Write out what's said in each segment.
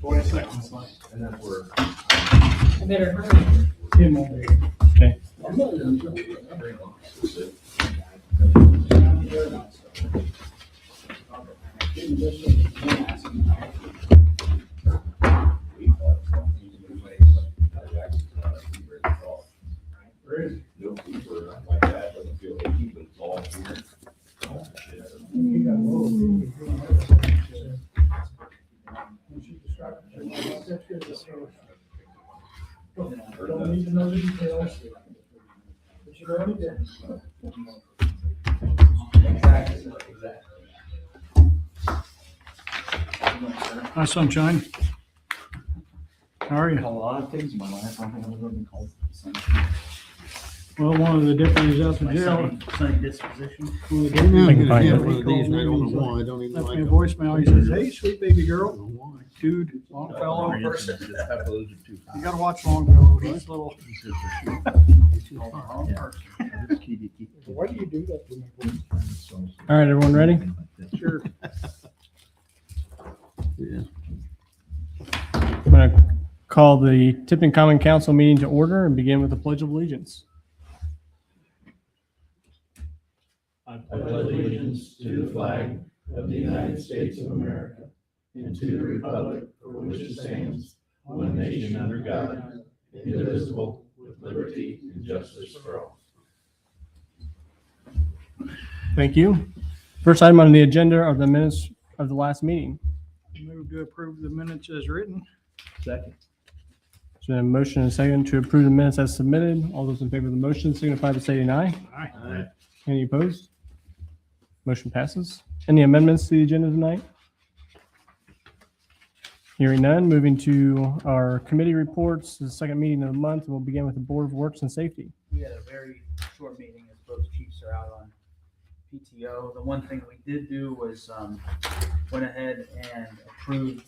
20 seconds. And then we're. I better hurry. Tim won't be here. Okay. No fever like that, doesn't feel achy, but it's all here. You got a little bit. Don't need to know the details. But you already did. Hi, Sunshine. How are A you? lot of things in my life. I don't think I've ever been called sunshine. Well, one of the deputies out in My jail. sunny disposition. One of the deputies I can in find jail, it. he One of these, called and I don't me, know why, I don't even left like me a them. voicemail. He says, "Hey, sweet baby I girl, don't know why. dude, Longfellow. Very You interesting. gotta watch Longfellow. He's little." Why do you do that to me? All right, everyone ready? Sure. Yeah. I'm going to call the Tipton Common Council meeting to order and begin with the Pledge of Allegiance. I pledge allegiance to the flag of the United States of America and to the republic for which it stands, one nation under God, indivisible, with liberty and justice for all. Thank you. First item on the agenda are the minutes of the last meeting. Move to approve the minutes as written. Second. There's been a motion and a second to approve the minutes as submitted. All those in favor of the motion signify by saying aye. Aye. Any opposed? Motion passes. Any amendments to the agenda tonight? Hearing none, moving to our committee reports, the second meeting of the month, and we'll begin with the Board of Works and Safety. We had a very short meeting as both chiefs are out on PTO. The one thing we did do was went ahead and approved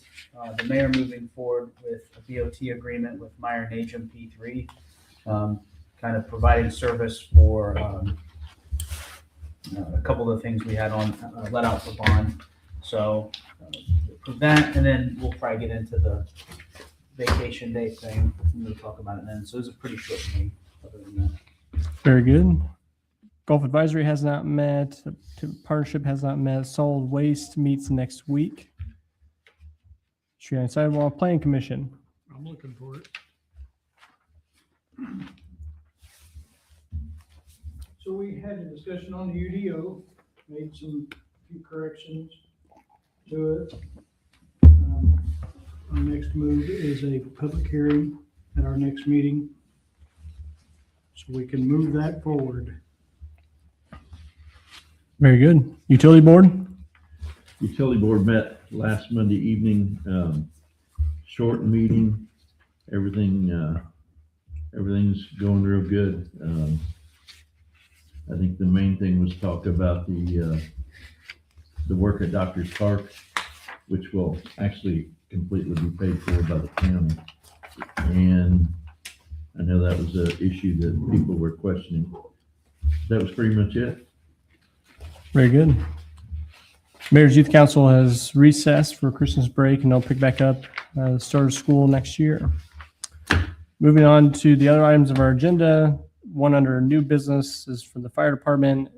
the mayor moving forward with a BOT agreement with Meyer Najum P3, kind of providing service for a couple of the things we had on let out for bond. So approve that, and then we'll probably get into the vacation day thing. We'll talk about it then. So it was a pretty short meeting other than that. Very good. Golf Advisory has not met. Partnership has not met. Solid Waste meets next week. Street and Sidewalk Planning Commission. I'm looking for it. So we had a discussion on the UDO, made some few corrections to it. Our next move is a public hearing at our next meeting. So we can move that forward. Very good. Utility Board. Utility Board met last Monday evening, short meeting, everything, everything's going real good. I think the main thing was talk about the work at Doctor's Park, which will actually completely be paid for by the county. And I know that was an issue that people were questioning. That was pretty much it. Very good. Mayor's Youth Council has recessed for Christmas break, and they'll pick back up the start of school next year. Moving on to the other items of our agenda, one under new business is for the fire department.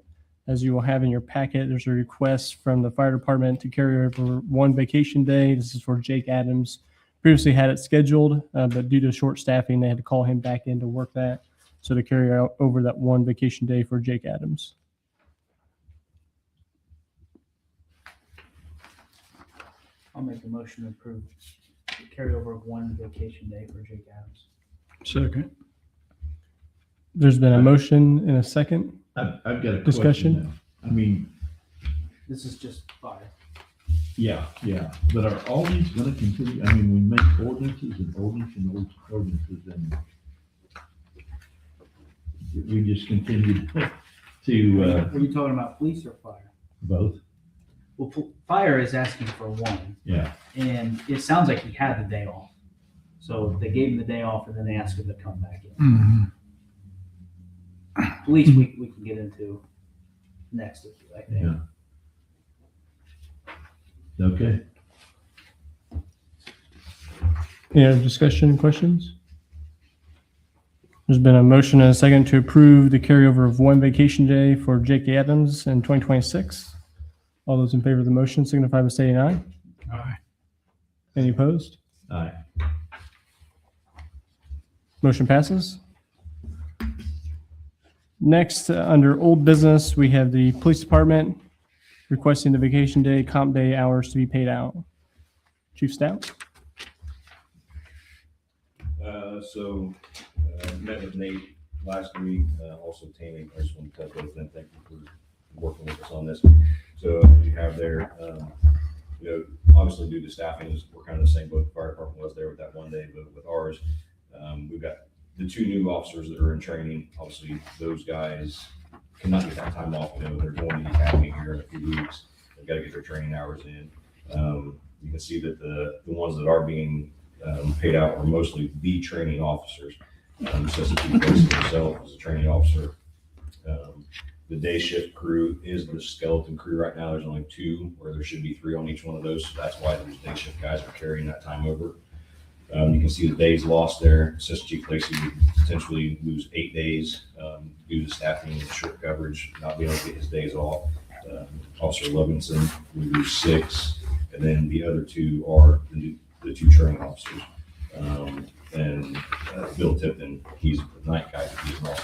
As you will have in your packet, there's a request from the fire department to carry over one vacation day. This is for Jake Adams. Previously had it scheduled, but due to short staffing, they had to call him back in to work that. So to carry out over that one vacation day for Jake Adams. I'll make a motion to approve the carryover of one vacation day for Jake Adams. Second. There's been a motion and a second. I've got a Discussion? question now. I mean, This is just fire. yeah, but are all these gonna continue? I mean, we make ordinances and ordinances and we just continue to, Are you talking about police or fire? both, Well, fire is asking for one, yeah. and it sounds like he had the day off. So they gave him the day off, and then they asked him to come back in. Mm-hmm. Police, we can get into next, I think. Yeah. Okay. Any other discussion, questions? There's been a motion and a second to approve the carryover of one vacation day for Jake Adams in 2026. All those in favor of the motion signify by saying aye. Aye. Any opposed? Aye. Motion passes. Next, under old business, we have the police department requesting the vacation day, comp day hours to be paid out. Chief Stout? Met with Nate last week, also Tammy. I just want to tell both of them, thank you for working with us on this. So you have there, obviously due to staffing, we're kind of the same boat the fire department was there with that one day, but with ours, we've got the 2 new officers that are in training. Obviously, those guys cannot get that time off. They're going to the academy here in a few weeks. They've got to get their training hours in. You can see that the ones that are being paid out are mostly the training officers. Assistant Chief Lacey himself is a training officer. The day shift crew is the skeleton crew right now. There's only 2, where there should be 3 on each one of those. So that's why those day shift guys are carrying that time over. You can see the days lost there. Assistant Chief Lacey would potentially lose 8 days due to staffing and short coverage, not being able to get his days off. Officer Levinson would lose 6, and then the other 2 are the 2 training officers. And Bill Tipton, he's the night guy. He's also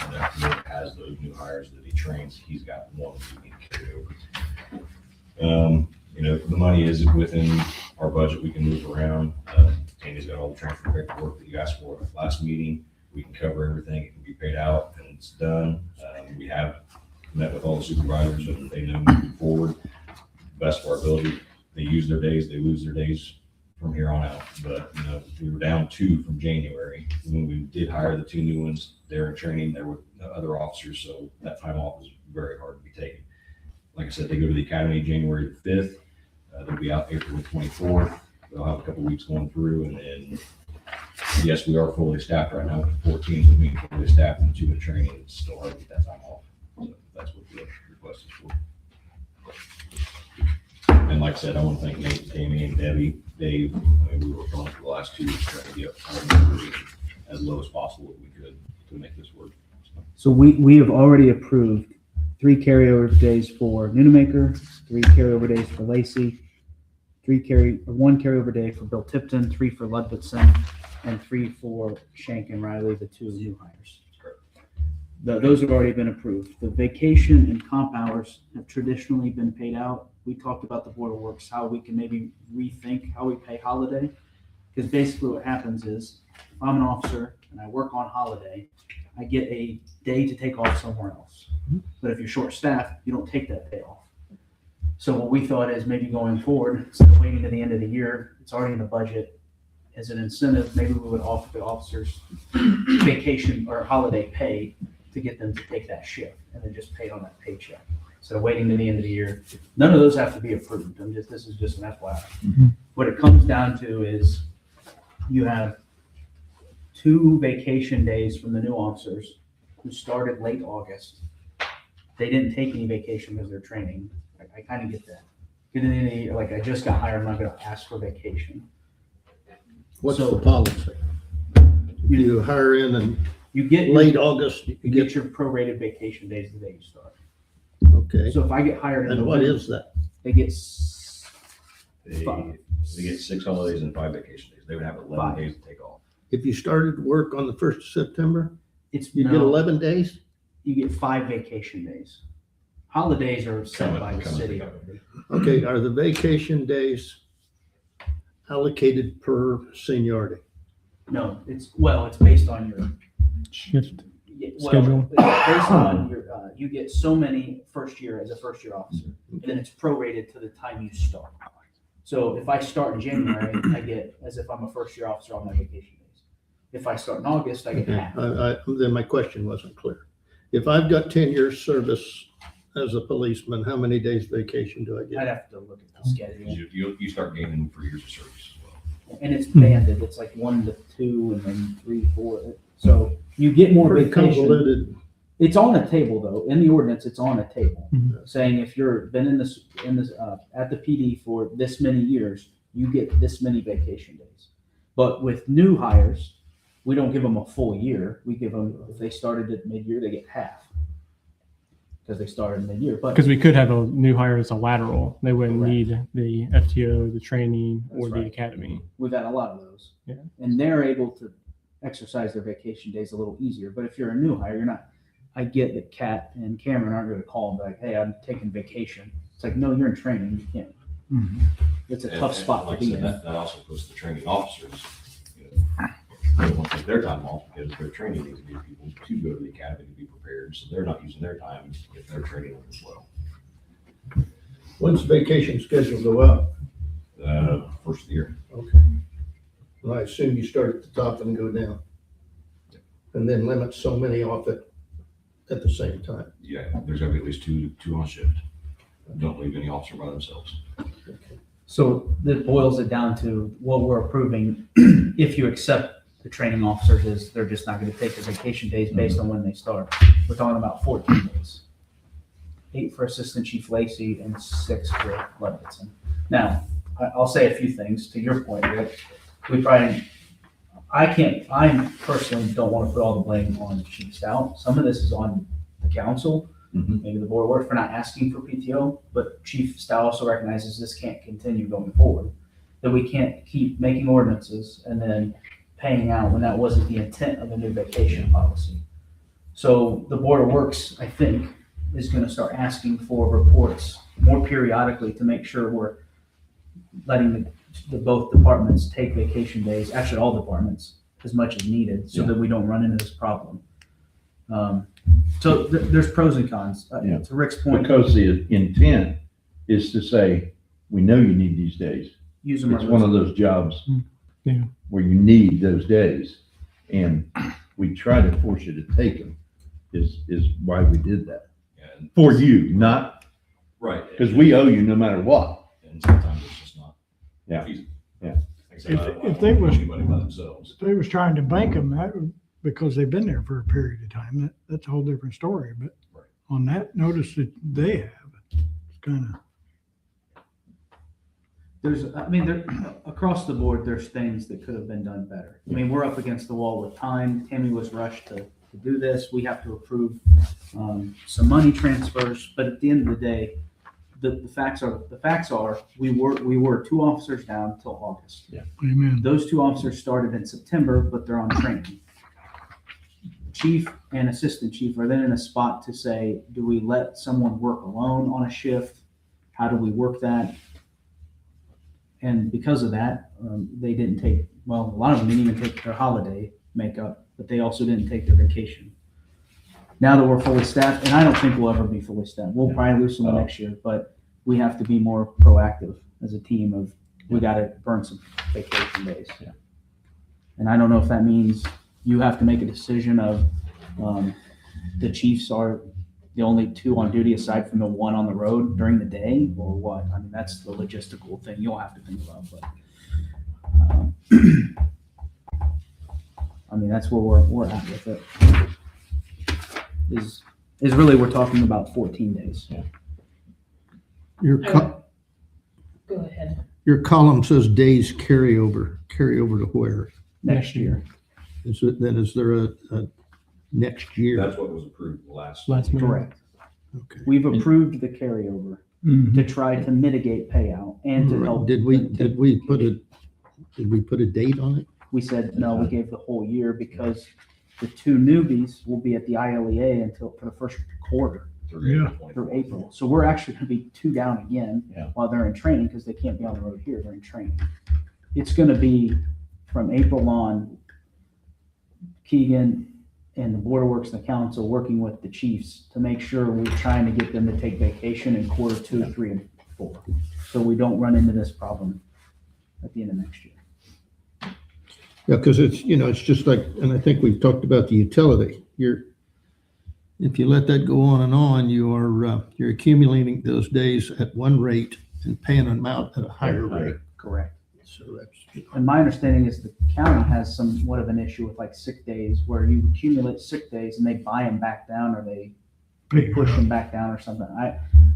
has those new hires that he trains. He's got 1 that he can carry over. The money is within our budget. We can move around. Tammy's got all the transfer paperwork that you asked for at last meeting. We can cover everything. It can be paid out, and it's done. We have met with all the supervisors, and they know moving forward, best of our ability. They use their days. They lose their days from here on out. But we were down 2 from January. When we did hire the 2 new ones, they're in training. There were other officers, so that time off was very hard to be taken. Like I said, they go to the academy January the 5th. They'll be out April the 24th. They'll have a couple weeks going through, and then yes, we are fully staffed right now. 14 of being fully staffed and 2 in training. It's still hard to get that time off. So that's what the request is for. And like I said, I want to thank Nate, Tammy, and Debbie, Dave. We worked on it for the last 2 weeks trying to get our numbers as low as possible as we could to make this work. So we have already approved 3 carryover days for Nunemaker, 3 carryover days for Lacey, 1 carryover day for Bill Tipton, 3 for Ludvigson, and 3 for Shank and Riley, the 2 new hires. Those have already been approved. The vacation and comp hours have traditionally been paid out. We talked about the Board of Works, how we can maybe rethink how we pay holiday. Because basically what happens is, if I'm an officer and I work on holiday, I get a day to take off somewhere else. But if you're short-staffed, you don't take that day off. So what we thought is maybe going forward, instead of waiting to the end of the year, it's already in the budget, as an incentive, maybe we would offer the officers vacation or holiday pay to get them to take that shift and then just pay it on that paycheck. So waiting to the end of the year, none of those have to be approved. This is just an FYI. Mhm. What it comes down to is you have 2 vacation days from the new officers who started late August. They didn't take any vacation because they're training. I kind of get that. Like I just got hired, I'm not going to ask for vacation. What's So- the policy? You hire in in You get late August, you get your prorated vacation days the day you start. okay. So if I get hired in And what November, is that? they get They get 6 holidays and 5 vacation days. They would have 11 5. days to take off. If you started work on the 1st of September, it's you get 11 days? you get 5 vacation days. Holidays are set by the city. Okay, are the vacation days allocated per seniority? No, it's based on your Shift. well, it's based on your you get so many first year as a first year officer, and then it's prorated to the time you start. So if I start in January, I get as if I'm a first year officer all my vacation days. If I start in August, I get half. Then my question wasn't clear. If I've got 10 years service as a policeman, how many days vacation do I I'd get? have to look at the schedule. You start gaining for years of service as well. And it's banded. It's like 1 to 2 and then 3, 4. So you get more Pretty vacation. convoluted. It's on a table though. In the ordinance, it's on a table Mhm. saying if you're been in this at the PD for this many years, you get this many vacation days. But with new hires, we don't give them a full year. We give them, if they started at mid-year, they get half. Because they started mid-year, but Because we could have a new hire as a lateral. They wouldn't Correct. need the FTO, the training, or That's the right. academy. we've had a lot of those. Yeah. And they're able to exercise their vacation days a little easier. But if you're a new hire, you're not, I get that Kat and Cameron aren't going to call and be like, hey, I'm taking vacation. It's like, no, you're in training. You can't. Mhm. It's a And- tough and spot to like I be said, in. That also goes to the training officers. They won't take their time off because they're training these new people to go to the academy to be prepared, so they're not using their time if they're training them as well. When's vacation schedule go out? First of the year. Okay. Well, I assume you start at the top and go down. And then limit so many off at the same time. Yeah, there's gotta be at least two on shift. Don't leave any officer by themselves. So that boils it down to what we're approving. If you accept the training officers, is they're just not going to take the vacation days based on when they start. We're talking about 14 days. 8 for Assistant Chief Lacey and 6 for Ludwigson. Now, I'll say a few things to your point, Rick. I personally don't want to put all the blame on Chief Stout. Some of this is on the council, Mhm. maybe the board of work for not asking for PTO, but Chief Stout also recognizes this can't continue going forward. That we can't keep making ordinances and then paying out when that wasn't the intent of the new vacation policy. So the board of works, I think, is gonna start asking for reports more periodically to make sure we're letting the both departments take vacation days, actually all departments, as much as needed, so that we don't run into this problem. So there's pros and cons. Yeah. To Rick's point, Because the intent is to say, we know you need these days. use them. or It's lose one them. of those jobs Yeah. where you need those days. And we try to force you to take them is why we did that. And For you, not, right. because we owe you no matter what. And sometimes it's just not Yeah. feasible. Yeah. Like I said, I don't If they want was- anybody by themselves. If they was trying to bank them, because they've been there for a period of time, that's a whole different story. But Right. on that notice that they have, it's kind of, There, across the board, there's things that could have been done better. I mean, we're up against the wall with time. Tammy was rushed to do this. We have to approve, some money transfers, but at the end of the day, the facts are, we were 2 officers down till August. amen. Those 2 officers started in September, but they're on training. Chief and assistant chief are then in a spot to say, do we let someone work alone on a shift? How do we work that? And because of that, they didn't take, well, a lot of them didn't even take their holiday makeup, but they also didn't take their vacation. Now that we're fully staffed, and I don't think we'll ever be fully staffed, we'll probably lose some next year, but we have to be more proactive as a team of, we gotta burn some vacation days. Yeah. And I don't know if that means you have to make a decision of, the chiefs are the only 2 on duty aside from the 1 on the road during the day, or what? I mean, that's the logistical thing you'll have to think about, but, I mean, that's where we're at with it. Is really, we're talking about 14 days. Your, Go ahead. your column says days carryover to where? Next year. Is there a next year? That's what was approved Last meeting. meeting. Correct. Okay. We've approved the carryover Mhm. to try to mitigate payout and to help. Did we put a date on it? We said, no, we gave the whole year because the 2 newbies will be at the ILEA until, for the first quarter Yeah. through April. So we're actually gonna be 2 down again Yeah. while they're in training because they can't be on the road here, they're in training. It's gonna be from April on, Keegan and the Board of Works and the council working with the chiefs to make sure we're trying to get them to take vacation in quarter 2, 3, and 4. So we don't run into this problem at the end of next year. Yeah, because it's just like, and I think we've talked about the utility. If you let that go on, you're accumulating those days at one rate and paying them out at a higher rate. Correct. So that's, And my understanding is the county has somewhat of an issue with like sick days where you accumulate sick days and they buy them back down or they push them back down or something.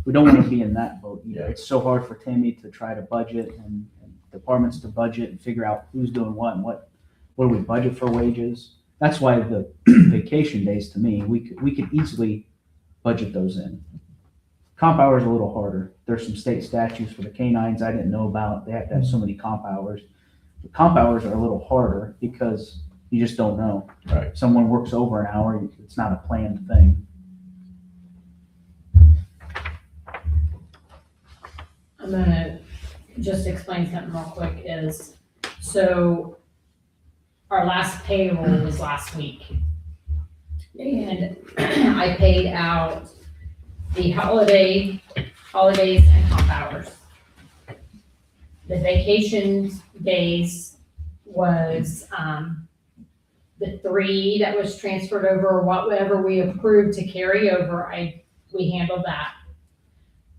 We don't want to be in that boat either. Yeah. It's so hard for Tammy to try to budget and departments to budget and figure out who's doing what and what do we budget for wages. That's why the vacation days, to me, we could easily budget those in. Comp hours are a little harder. There's some state statutes for the canines I didn't know about. They have to have so many comp hours. The comp hours are a little harder because you just don't know. Right. Someone works over an hour, it's not a planned thing. I'm gonna just explain something real quick is, so our last payroll was last week. And I paid out the holidays and comp hours. The vacation days was, the 3 that was transferred over, whatever we approved to carry over, we handled that.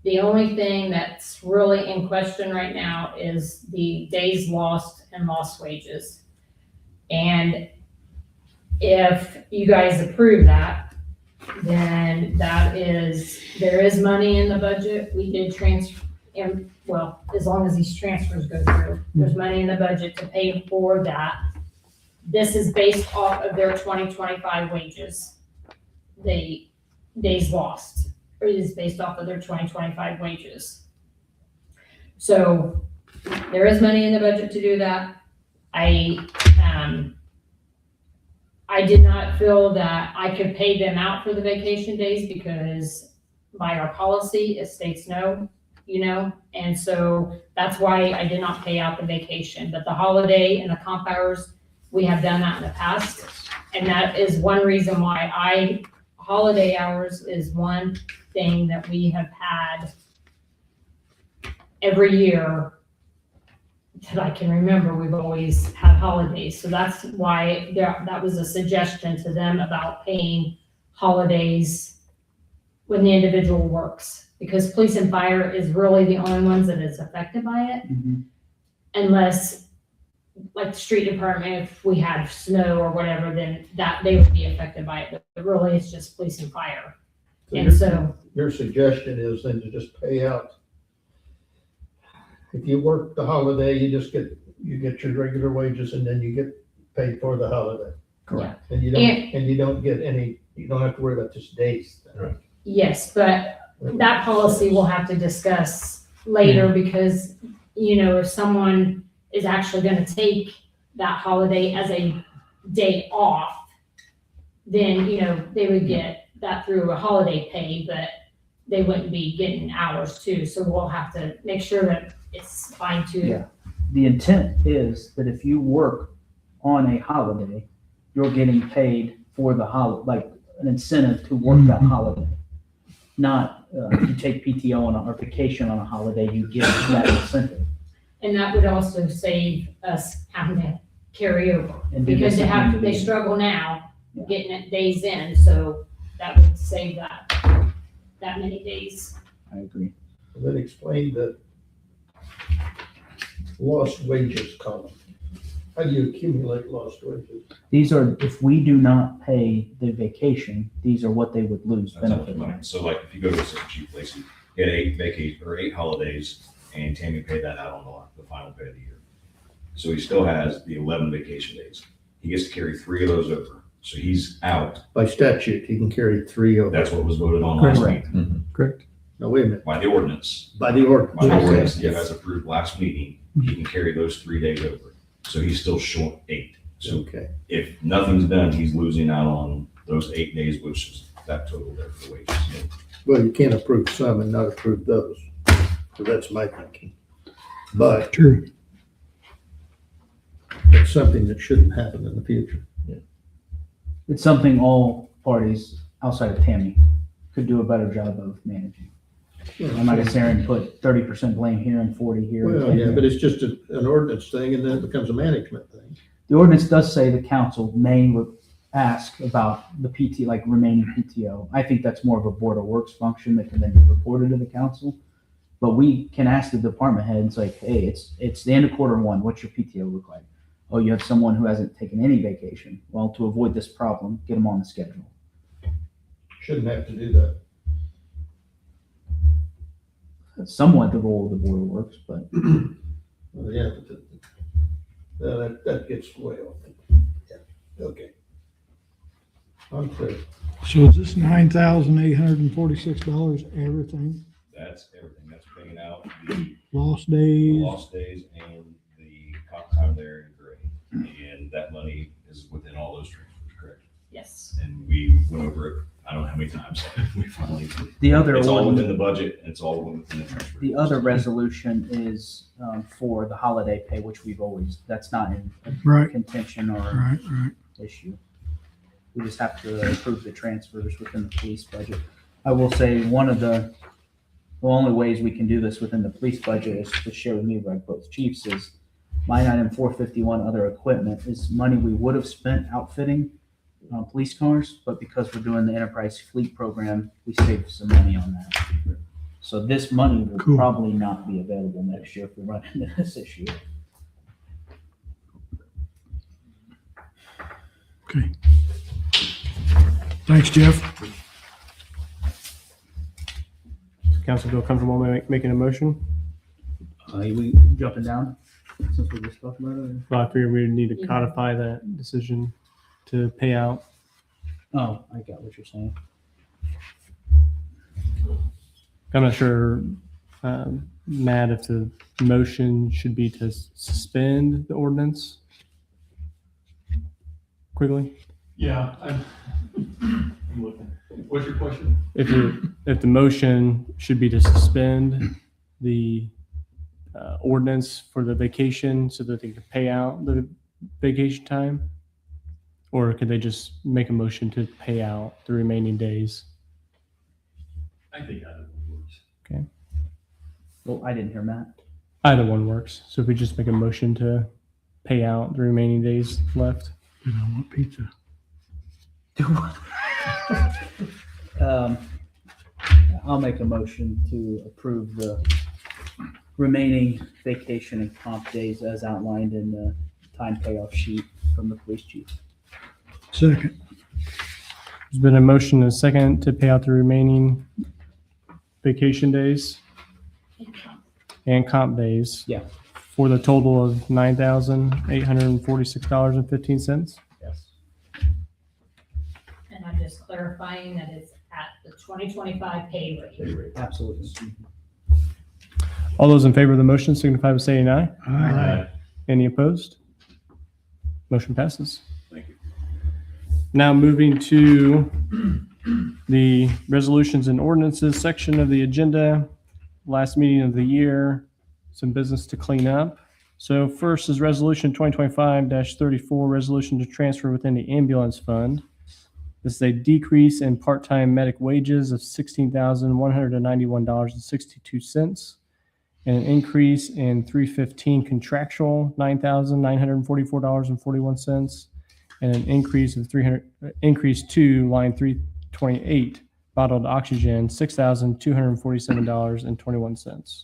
The only thing that's really in question right now is the days lost and lost wages. And if you guys approve that, then there is money in the budget. We did transfer, and well, as long as these transfers go through, there's money in the budget to pay for that. This is based off of their 2025 wages. The days lost is based off of their 2025 wages. So there is money in the budget to do that. I did not feel that I could pay them out for the vacation days because by our policy, it states no, and so that's why I did not pay out the vacation. But the holiday and the comp hours, we have done that in the past. And that is one reason why holiday hours is one thing that we have had every year that I can remember. We've always had holidays. So that's why that was a suggestion to them about paying holidays when the individual works, because police and fire is really the only ones that is affected by it. Unless, like the street department, if we had snow or whatever, then that they would be affected by it. But really, it's just police and fire. And so Your suggestion is then to just pay out. If you work the holiday, you get your regular wages and then you get paid for the holiday. Correct. And you don't get any, you don't have to worry about just days. Right. yes, but that policy we'll have to discuss later because, if someone is actually gonna take that holiday as a day off, then, they would get that through a holiday pay, but they wouldn't be getting hours too. So we'll have to make sure that it's fine tuned. Yeah. The intent is that if you work on a holiday, you're getting paid for the holiday, like an incentive to work that holiday. Not, if you take PTO or vacation on a holiday, you get that incentive. And that would also save us having to carry over. And do Because this again. they struggle now Yeah. getting it days in, so that would save that many days. I agree. Then explain the lost wages column. How do you accumulate lost wages? These are, if we do not pay the vacation, these are what they would lose That's how much benefit money. wise. So like if you go to a Chief Lacy, he had 8 holidays and Tammy paid that out on the final pay of the year. So he still has the 11 vacation days. He gets to carry 3 of those over. So he's out. By statute, you can carry 3 over. That's what was voted on last Correct. week Correct. Now, wait a minute, by the ordinance. by the ordinance. By the Okay. ordinance that you guys approved last meeting, he can carry those 3 days over. So he's still short 8. So Okay. if nothing's done, he's losing out on those 8 days, which is that total there for wages. Well, you can't approve some and not approve those. So that's my thinking. But True. it's something that shouldn't happen in the future. It's something all parties outside of Tammy could do a better job of managing. I'm not gonna sit here and put 30% blame here and 40 here. Well, yeah, but it's just an ordinance thing and then it becomes a management thing. The ordinance does say the council may ask about the PT, like remaining PTO. I think that's more of a Board of Works function that can then be reported to the council. But we can ask the department heads like, hey, it's the end of Q1, what's your PTO look like? Oh, you have someone who hasn't taken any vacation. Well, to avoid this problem, get them on the schedule. Shouldn't have to do that. That's somewhat the role of the Board of Works, but Well, yeah, that gets way off. Yeah, okay. I'm clear. So is this $9,846 everything? That's everything. That's paying out the Lost days? lost days and the comp time there in gray. And that money is within all those transfers, correct? Yes. And we went over it, I don't know how many times. We finally, The other it's all one, within the budget and it's all within the transfer. the other resolution is for the holiday pay, which we've always, that's not in Right, contention or right. issue. We just have to approve the transfers within the police budget. I will say, one of the only ways we can do this within the police budget is to share with me by both chiefs is line item 451, other equipment, is money we would have spent outfitting police cars, but because we're doing the enterprise fleet program, we saved some money on that. So this money will Cool. probably not be available next year if we run into this issue. Okay. Thanks, Jeff. Council feel comfortable making a motion? We jumping down since we just talked about it? Well, I figured we would need to codify that decision to pay out. Oh, I got what you're saying. I'm not sure, Matt, if the motion should be to suspend the ordinance. Quigley? Yeah, I'm looking. What's your question? If the motion should be to suspend the ordinance for the vacation so that they can pay out the vacation time? Or could they just make a motion to pay out the remaining days? I think either one works. Well, I didn't hear Matt. Either one works. So if we just make a motion to pay out the remaining days left. And I want pizza. I'll make a motion to approve the remaining vacation and comp days as outlined in the time payoff sheet from the police chief. Second. There's been a motion and a second to pay out the remaining vacation days and comp days. Yeah. For the total of $9,846.15. Yes. And I'm just clarifying that it's at the 2025 pay rate. Absolutely. All those in favor of the motion signify by saying aye. Aye. Any opposed? Motion passes. Thank you. Now moving to the resolutions and ordinances section of the agenda. Last meeting of the year, some business to clean up. So first is resolution 2025-34, resolution to transfer within the ambulance fund. This is a decrease in part-time medic wages of $16,191.62 and an increase in 315 contractual, $9,944.41, and an increase of increase to line 328 bottled oxygen, $6,247.21.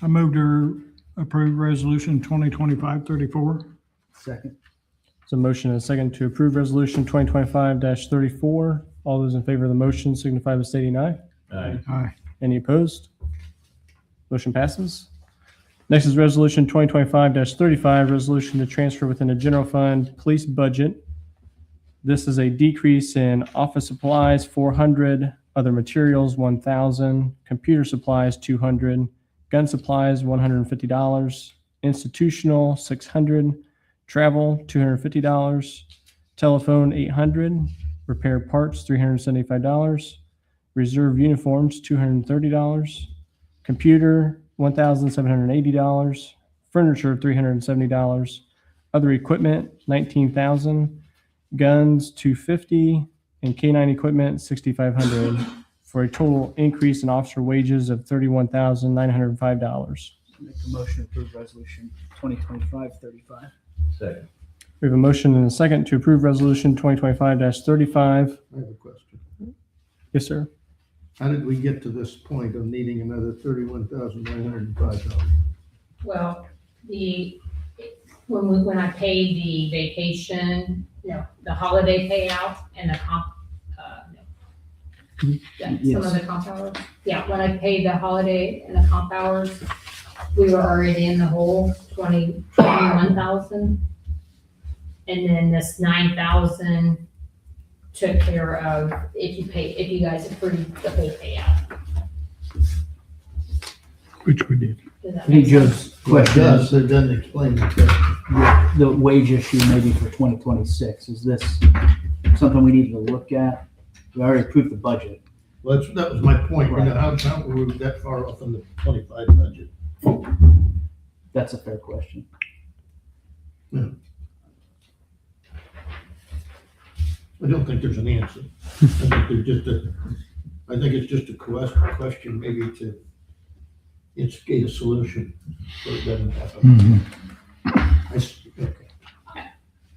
I move to approve resolution 2025-34. Second. So motion and a second to approve resolution 2025-34. All those in favor of the motion signify by stating aye. Aye. Aye. Any opposed? Motion passes. Next is resolution 2025-35, resolution to transfer within the general fund police budget. This is a decrease in office supplies, 400, other materials, 1,000, computer supplies, 200, gun supplies, $150, institutional, 600, travel, $250, telephone, 800, repair parts, $375, reserve uniforms, $230, computer, $1,780, furniture, $370, other equipment, $19,000, guns, $250, and K-9 equipment, $6,500, for a total increase in officer wages of $31,905. Make a motion to approve resolution 2025-35. Second. We have a motion and a second to approve resolution 2025-35. I have a question. Yes, sir. How did we get to this point of needing another $31,905? Well, when I paid the vacation, the holiday payout and the comp, Some of the comp hours. Yeah, when I paid the holiday and the comp hours, we were already in the hole, 21,000. And then this 9,000 took care of if you guys approved the whole payout. Which we did. Does that I think make sense? Joe's question is, It doesn't explain the question. the wage issue maybe for 2026, is this something we need to look at? We already approved the budget. Well, that was my point, you know, how were we that far off in the 25 budget? That's a fair question. I don't think there's an answer. I think it's just a question maybe to instigate a solution so it doesn't happen. Okay.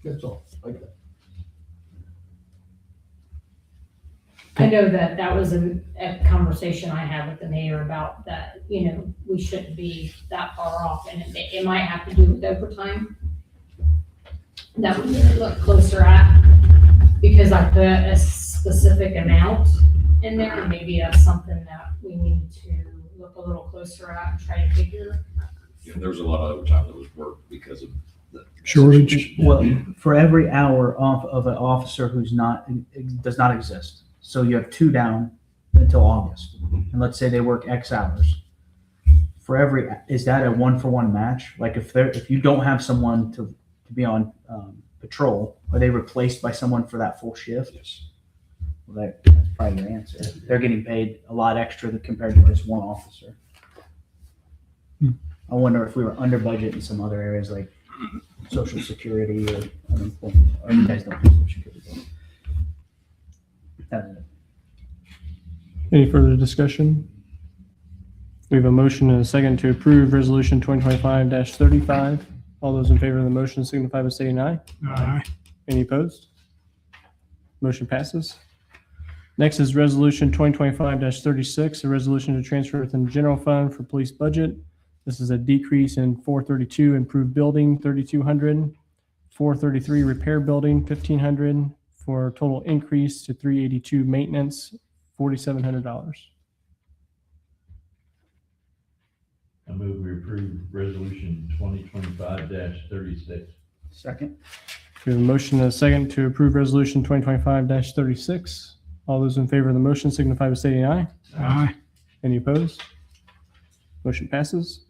That's all. Like that. I know that was a conversation I had with the mayor about that, we shouldn't be that far off, and it might have to do with overtime. That we need to look closer at, because I put a specific amount in there, and maybe that's something that we need to look a little closer at and try to figure. Yeah, there was a lot of overtime that was worked because of the Shortage. Well, for every hour off of an officer does not exist. So you have 2 down until August. And let's say they work X hours. Is that a 1-for-1 match? Like if you don't have someone to be on patrol, are they replaced by someone for that full shift? Yes. Well, that's probably your answer. They're getting paid a lot extra compared to just one officer. I wonder if we were under budget in some other areas like Social Security or unemployment, or you guys don't do Social Security. That's it. Any further discussion? We have a motion and a second to approve resolution 2025-35. All those in favor of the motion signify by saying aye. Aye. Any opposed? Motion passes. Next is resolution 2025-36, a resolution to transfer within the general fund for police budget. This is a decrease in 432 improved building, 3,200, 433 repair building, 1,500, for a total increase to 382 maintenance, $4,700. I move we approve resolution 2025-36. Second. We have a motion and a second to approve resolution 2025-36. All those in favor of the motion signify by saying aye. Aye. Any opposed? Motion passes.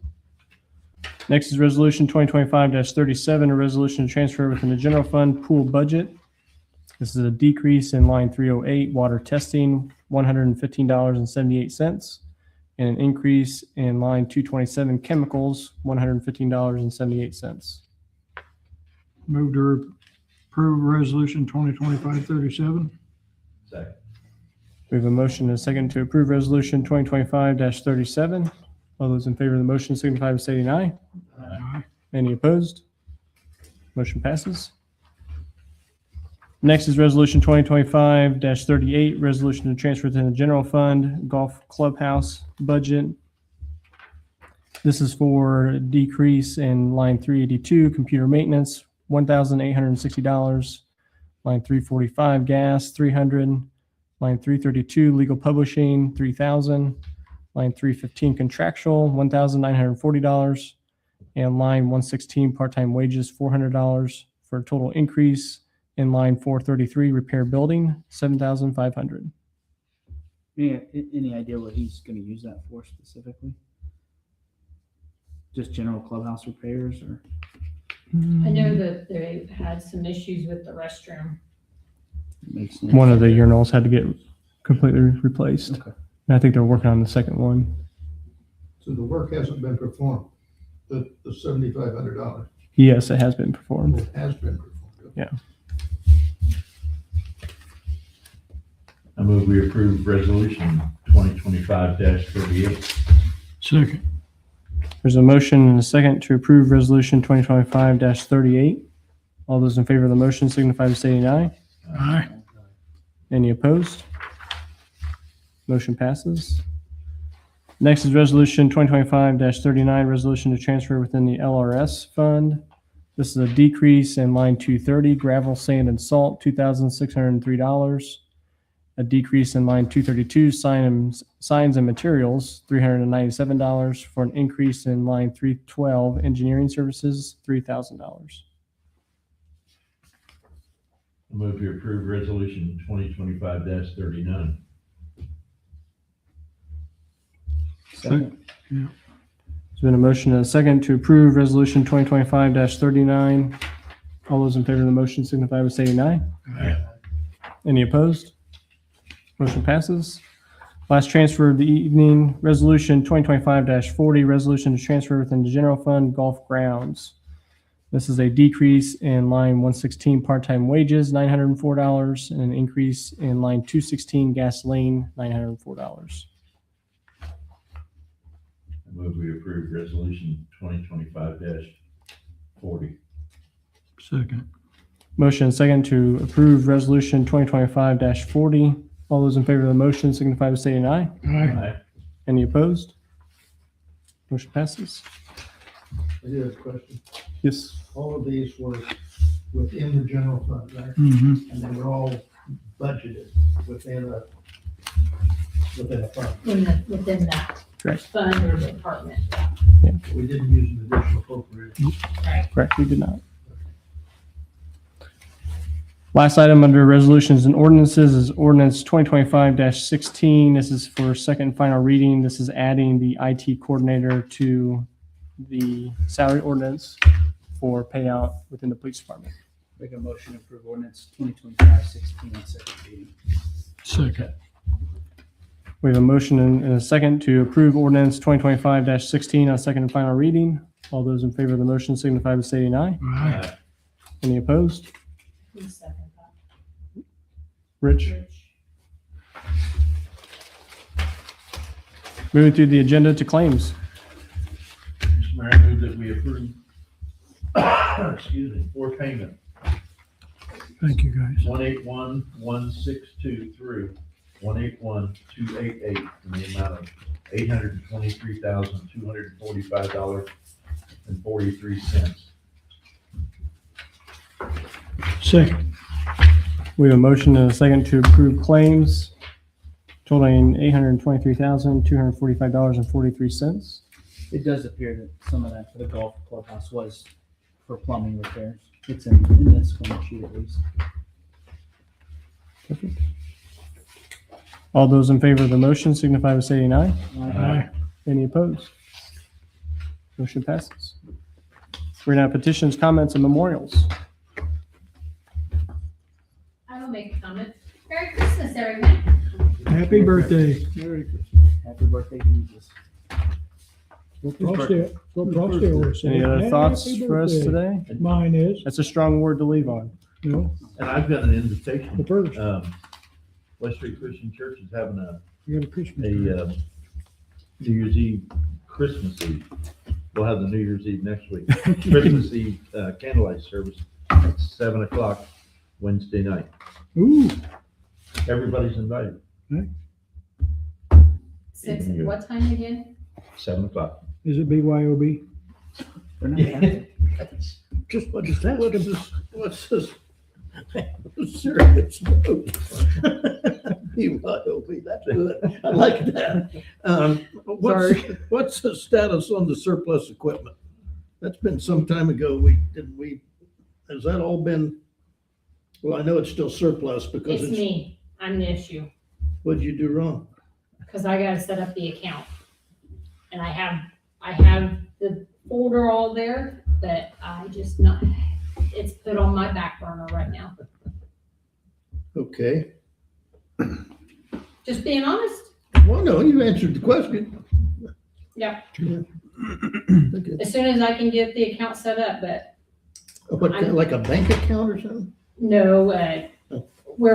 Next is resolution 2025-37, a resolution to transfer within the general fund pool budget. This is a decrease in line 308, water testing, $115.78, and an increase in line 227, chemicals, $115.78. Move to approve resolution 2025-37. Second. We have a motion and a second to approve resolution 2025-37. All those in favor of the motion signify by saying aye. Aye. Any opposed? Motion passes. Next is resolution 2025-38, resolution to transfer within the general fund golf clubhouse budget. This is for a decrease in line 382, computer maintenance, $1,860. Line 345, gas, $300. Line 332, legal publishing, $3,000. Line 315, contractual, $1,940. And line 116, part-time wages, $400, for a total increase in line 433, repair building, $7,500. Any idea what he's going to use that for specifically? Just general clubhouse repairs, or? I know that they had some issues with the restroom. Makes sense. One of the urinals had to get completely replaced. Okay. And I think they're working on the second one. So the work hasn't been performed, the $7,500. Yes, it has been performed. It has been performed. I move we approve resolution 2025-38. Second. There's a motion and a second to approve resolution 2025-38. All those in favor of the motion signify by saying aye. Aye. Any opposed? Motion passes. Next is resolution 2025-39, resolution to transfer within the LRS fund. This is a decrease in line 230, gravel, sand, and salt, $2,603. a decrease in line 232, signs and materials, $397, for an increase in line 312, engineering services, $3,000. I move to approve resolution 2025-39. Second. There's been a motion and a second to approve resolution 2025-39. All those in favor of the motion signify by saying aye. Aye. Any opposed? Motion passes. Last transfer of the evening, resolution 2025-40, resolution to transfer within the general fund golf grounds. This is a decrease in line 116 part-time wages, $904, and an increase in line 216 gasoline, $904. I move we approve resolution 2025-40. Second. Motion and second to approve resolution 2025-40. All those in favor of the motion signify by saying aye. Aye. Any opposed? Motion passes. I do have a question. Yes. All of these were within the general fund, right? Mm-hmm. And they were all budgeted within a fund. Within that Correct. fund or department. We didn't use an additional appropriation. Correct, we did not. Last item under resolutions and ordinances is ordinance 2025-16. This is for second and final reading. This is adding the IT coordinator to the salary ordinance for payout within the police department. Make a motion to approve ordinance 2025-16 on second reading. Second. We have a motion and a second to approve ordinance 2025-16 on second and final reading. All those in favor of the motion signify by saying aye. Aye. Any opposed? Who's second that? Rich? Moving through the agenda to claims. Mr. Mayor, I move that we approve, excuse me, for payment, Thank you, guys. 181-162 through 181-288 in the amount of $823,245.43. Second. We have a motion and a second to approve claims totaling $823,245.43. It does appear that some of that for the golf clubhouse was for plumbing repairs. It's in this one sheet at least. All those in favor of the motion signify by saying aye. Aye. Any opposed? Motion passes. We're now petitions, comments, and memorials. I will make a comment. Merry Christmas, everyone. Happy birthday. Happy birthday, Jesus. What Frosty always said. Any other thoughts Happy for us birthday. today? Mine is, That's a strong word to leave on. no, And I've got an invitation. the first. West Street Christian Church is having You got a Christmas. a New Year's Eve, Christmas Eve. We'll have the New Year's Eve next week. Christmas Eve candlelight service at 7:00 Wednesday night. Ooh, Everybody's invited. What time again? 7:00. is it BYOB? They're not Yeah. bad. Just what's this? Serious note. BYOB, that's good. I like that. What's the status on the surplus equipment? That's been some time ago. Has that all been, well, I know it's still surplus because It's me. I'm the issue. what'd you do wrong? Because I gotta set up the account. And I have the folder all there, but it's put on my back burner right now. Okay. Just being honest. Well, no, you answered the question. Yep. Okay. As soon as I can get the account set up, but What, like a bank account or something? no, where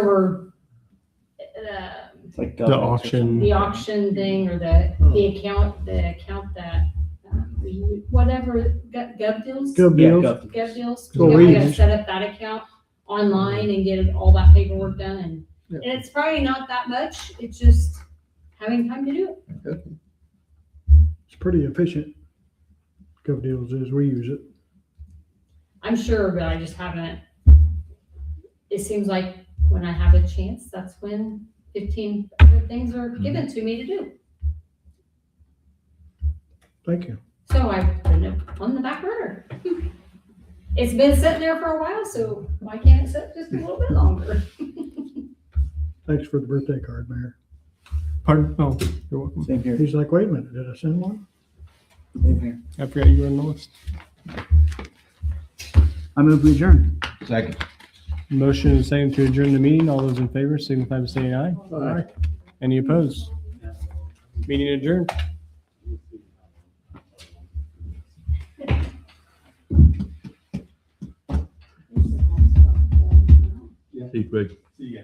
we're, It's like The auction. the auction thing or the account that, whatever, Gov deals? Good Yeah, deals. Gov deals. Go I read gotta it. set up that account online and get all that paperwork done and Yeah. it's probably not that much. It's just having time to do it. Okay. It's pretty efficient. Gov Deals is, we use it. I'm sure, but I just haven't. It seems like when I have a chance, that's when 15 other things are given to me to do. Thank you. So I put it on the back burner. It's been sitting there for a while, so why can't it sit just a little bit longer? Thanks for the birthday card, Mayor. Pardon? Oh, you're welcome. Same here. He's like, wait a minute, did I send one? Same here. I forgot you were on the list. I move we adjourn. Second. Motion and second to adjourn the meeting. All those in favor signify by saying aye. Aye. Any opposed? Meeting adjourned. See you, Craig. See ya.